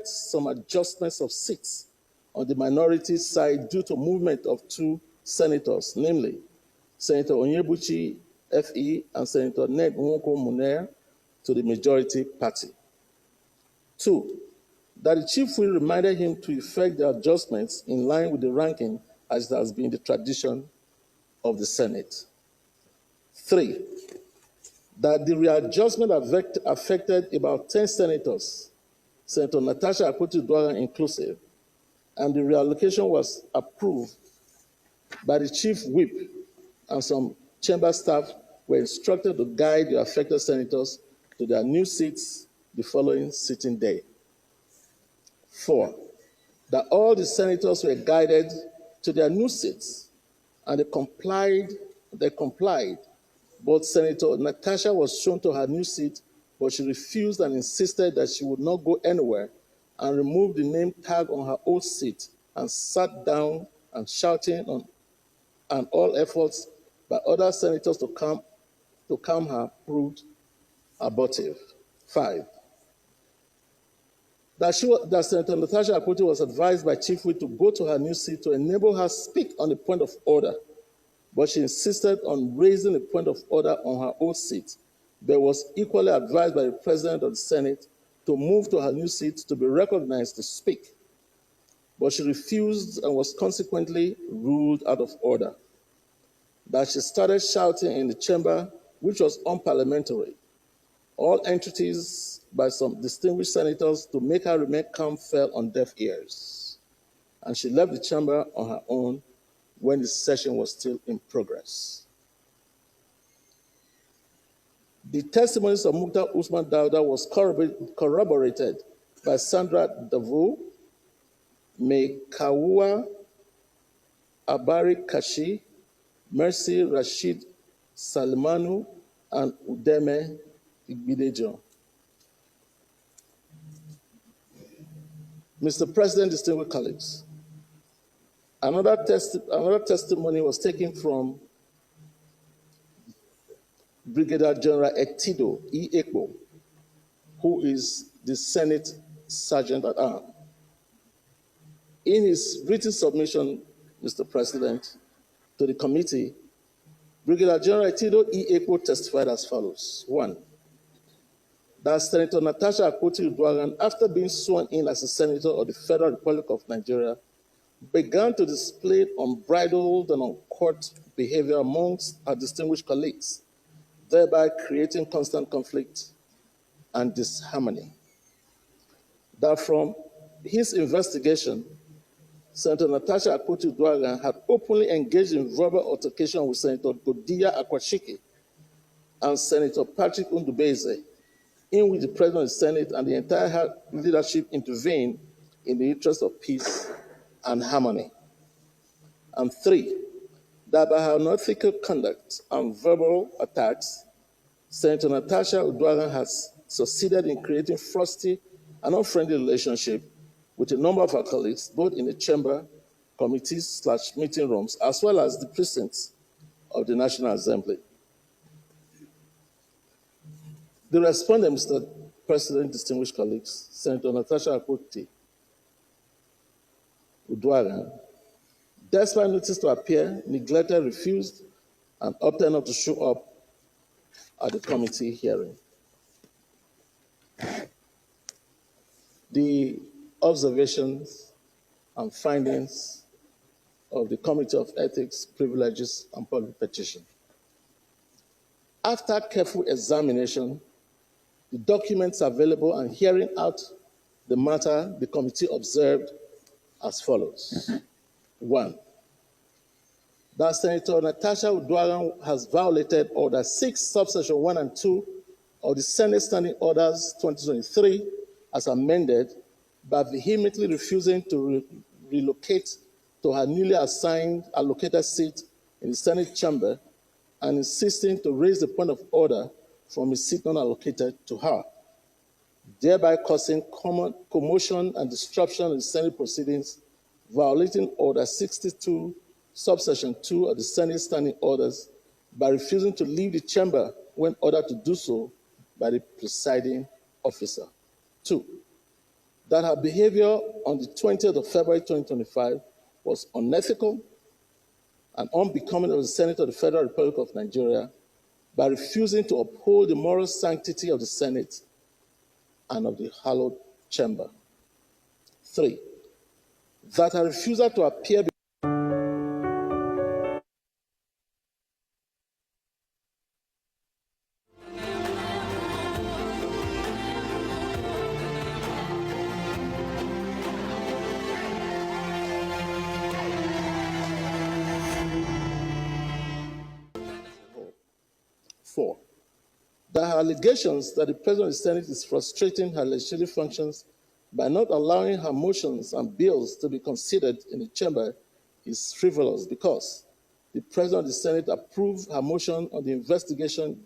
effect some adjustments of seats on the minority side due to movement of two senators, namely Senator Onyebuchi FE and Senator Ned Nwoko Munir to the majority party. 2, that the chief will reminded him to effect the adjustments in line with the ranking as it has been the tradition of the Senate. 3, that the readjustment affected about 10 senators, Senator Natasha Akpoti-Uduaghan inclusive, and the reallocation was approved by the chief whip, and some chamber staff were instructed to guide the affected senators to their new seats the following sitting day. 4, that all the senators were guided to their new seats, and they complied. But Senator Natasha was shown to her new seat, but she refused and insisted that she would not go anywhere, and removed the name tag on her old seat and sat down and shouting and all efforts by other senators to calm her proved abortive. 5, that Senator Natasha Akpoti was advised by Chief Whip to go to her new seat to enable her speak on the point of order, but she insisted on raising the point of order on her old seat, but was equally advised by the President of the Senate to move to her new seat to be recognized to speak, but she refused and was consequently ruled out of order. That she started shouting in the chamber, which was unparliamentary. All entreaties by some distinguished senators to make her remain calm fell on deaf ears, and she left the chamber on her own when the session was still in progress. The testimonies of Mukhtar Usman Dauda was corroborated by Sandra Davo, Mekawua Abari Kashi, Mercy Rashid Salmanu, and Udeme Igbidejo. Mr. President, distinguished colleagues, another testimony was taken from Brigadier General Etido E. Ekpo, who is the Senate Sergeant at Arms. In his written submission, Mr. President, to the committee, Brigadier General Etido E. Ekpo testified as follows. 1, that Senator Natasha Akpoti-Uduaghan, after being sworn in as a senator of the Federal Republic of Nigeria, began to display unbridled and uncourt behavior amongst her distinguished colleagues, thereby creating constant conflict and disharmony. That from his investigation, Senator Natasha Akpoti-Uduaghan had openly engaged in verbal altercation with Senator Godiya Akwashiki and Senator Patrick Ndubeze, in which the President of the Senate and the entire leadership intervened in the interest of peace and harmony. And 3, that by her unethical conduct and verbal attacks, Senator Natasha Uduaghan has succeeded in creating frosty and unfriendly relationship with a number of her colleagues, both in the chamber, committees/meeting rooms, as well as the precincts of the National Assembly. The respondent, Mr. President, distinguished colleagues, Senator Natasha Akpoti-Uduaghan, despite notice to appear, neglected, refused, and opted not to show up at the committee hearing. The observations and findings of the Committee of Ethics, Privileges, and Public Petition. After careful examination, the documents available and hearing out the matter, the committee observed as follows. 1, that Senator Natasha Uduaghan has violated Order 6, subsection 1 and 2 of the Senate Standing Orders 2023 as amended by vehemently refusing to relocate to her newly allocated seat in the Senate chamber and insisting to raise the point of order from a seat not allocated to her, thereby causing commotion and disruption in Senate proceedings, violating Order 62, subsection 2 of the Senate Standing Orders by refusing to leave the chamber when ordered to do so by the presiding officer. 2, that her behavior on the 20th of February 2025 was unethical and unbecoming of the Senate of the Federal Republic of Nigeria by refusing to uphold the moral sanctity of the Senate and of the hallowed chamber. 3, that her refusal to appear Four, that her allegations that the President of the Senate is frustrating her legislative functions by not allowing her motions and bills to be considered in the chamber is frivolous because the President of the Senate approved her motion on the investigation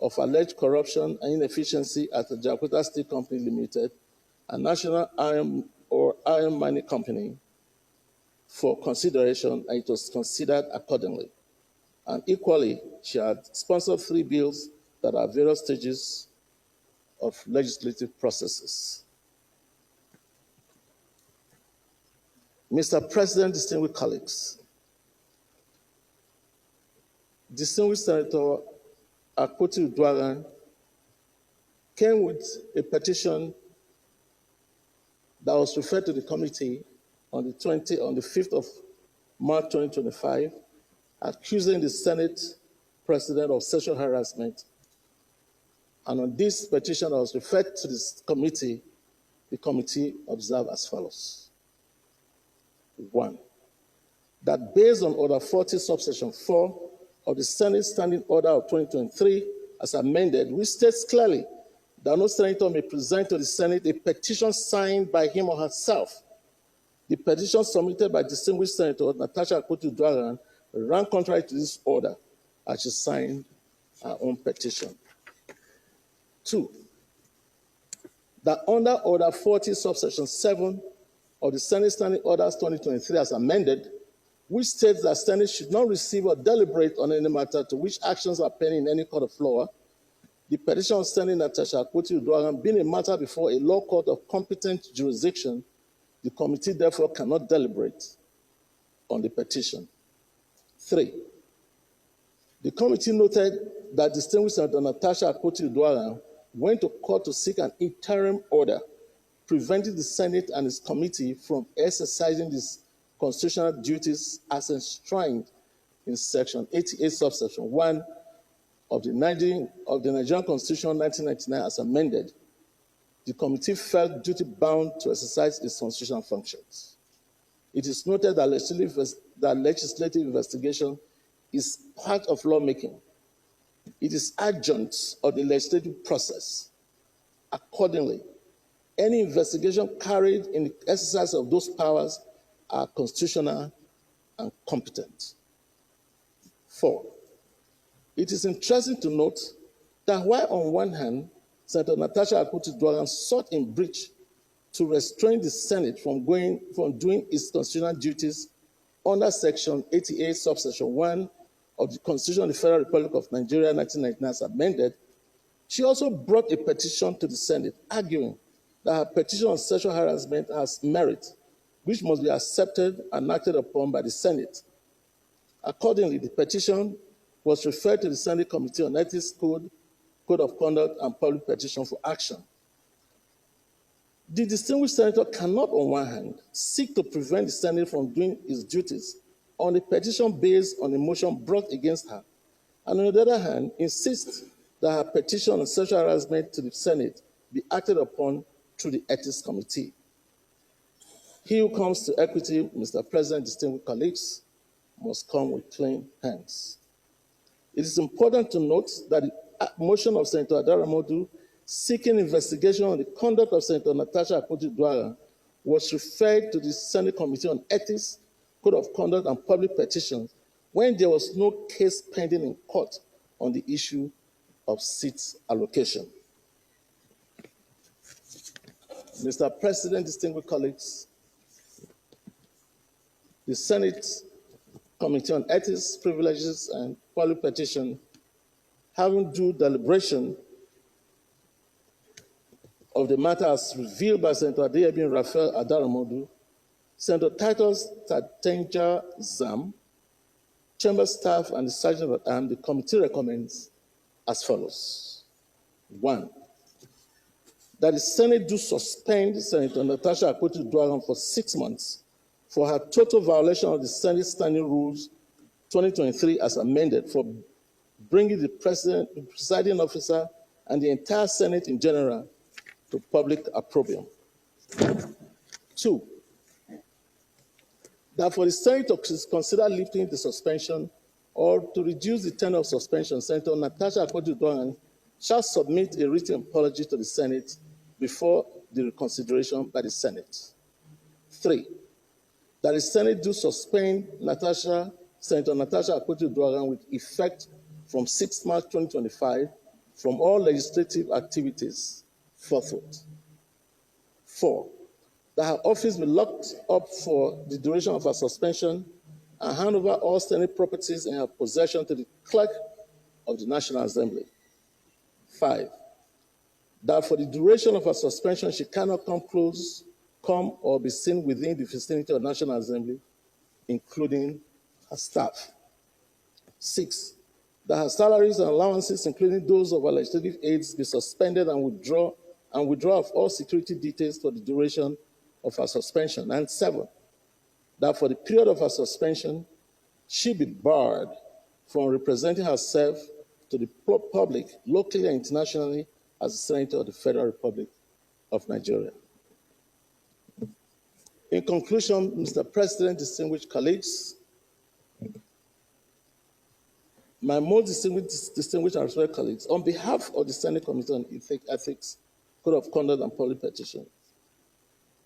of alleged corruption and inefficiency at the Jakarta Steel Company Limited, a national iron mining company, for consideration, and it was considered accordingly. And equally, she had sponsored 3 bills that are various stages of legislative processes. Mr. President, distinguished colleagues, distinguished Senator Akpoti-Uduaghan came with a petition that was referred to the committee on the 5th of March 2025, accusing the Senate President of sexual harassment. And on this petition that was referred to this committee, the committee observed as follows. 1, that based on Order 40, subsection 4 of the Senate Standing Order of 2023, as amended, which states clearly that no senator may present to the Senate a petition signed by him or herself. The petition submitted by distinguished Senator Natasha Akpoti-Uduaghan ran contrary to this order, as she signed her own petition. 2, that under Order 40, subsection 7 of the Senate Standing Orders 2023 as amended, which states that Senate should not receive or deliberate on any matter to which actions are pending in any court of law, the petition of Senator Natasha Akpoti-Uduaghan being a matter before a law court of competent jurisdiction, the committee therefore cannot deliberate on the petition. 3, the committee noted that distinguished Senator Natasha Akpoti-Uduaghan went to court to seek an interim order preventing the Senate and its committee from exercising its constitutional duties as enshrined in Section 88, subsection 1 of the Nigerian Constitution 1999 as amended. The committee felt duty-bound to exercise its constitutional functions. It is noted that legislative investigation is part of lawmaking. It is adjunct of the legislative process. Accordingly, any investigation carried in the exercise of those powers are constitutional and competent. 4, it is interesting to note that while on one hand, Senator Natasha Akpoti-Uduaghan sought in breach to restrain the Senate from doing its constitutional duties under Section 88, subsection 1 of the Constitution of the Federal Republic of Nigeria, 1999, as amended, she also brought a petition to the Senate, arguing that her petition on sexual harassment has merit, which must be accepted and acted upon by the Senate. Accordingly, the petition was referred to the Senate Committee on Ethics, Code of Conduct, and Public Petition for action. The distinguished senator cannot, on one hand, seek to prevent the Senate from doing its duties on a petition based on a motion brought against her, and on the other hand, insist that her petition on sexual harassment to the Senate be acted upon through the Ethics Committee. He who comes to equity, Mr. President, distinguished colleagues, must come with clean hands. It is important to note that the motion of Senator Adaramodu seeking investigation on the conduct of Senator Natasha Akpoti-Uduaghan was referred to the Senate Committee on Ethics, Code of Conduct, and Public Petitions when there was no case pending in court on the issue of seat allocation. Mr. President, distinguished colleagues, the Senate Committee on Ethics, Privileges, and Public Petition, having due deliberation of the matter as revealed by Senator Adeyemi Raphael Adaramodu, Senator Titus Tatenja Zam, Chamber staff, and the Sergeant at Arms, the committee recommends as follows. 1. That the Senate do suspend Senator Natasha Akpoti-Uduaghan for 6 months for her total violation of the Senate Standing Rules 2023 as amended for bringing the presiding officer and the entire Senate in general to public opprobrium. 2. That for the Senate to consider lifting the suspension or to reduce the tenure of suspension, Senator Natasha Akpoti-Uduaghan shall submit a written apology to the Senate before the reconsideration by the Senate. 3. That the Senate do suspend Senator Natasha Akpoti-Uduaghan with effect from 6 March 2025 from all legislative activities forthwith. 4. That her office be locked up for the duration of her suspension and hand over all Senate properties in her possession to the clerk of the National Assembly. 5. That for the duration of her suspension, she cannot come or be seen within the vicinity of the National Assembly, including her staff. 6. That her salaries and allowances, including those of her legislative aides, be suspended and withdraw of all security details for the duration of her suspension. And 7. That for the period of her suspension, she be barred from representing herself to the public, locally and internationally, as a Senator of the Federal Republic of Nigeria. In conclusion, Mr. President, distinguished colleagues, my most distinguished and respected colleagues, on behalf of the Senate Committee on Ethics, Code of Conduct, and Public Petitions,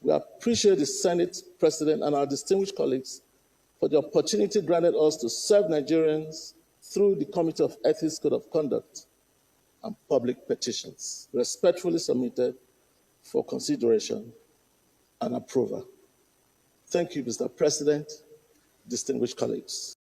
we appreciate the Senate President and our distinguished colleagues for the opportunity granted us to serve Nigerians through the Committee of Ethics, Code of Conduct, and Public Petitions, respectfully submitted for consideration and approval. Thank you, Mr. President, distinguished colleagues.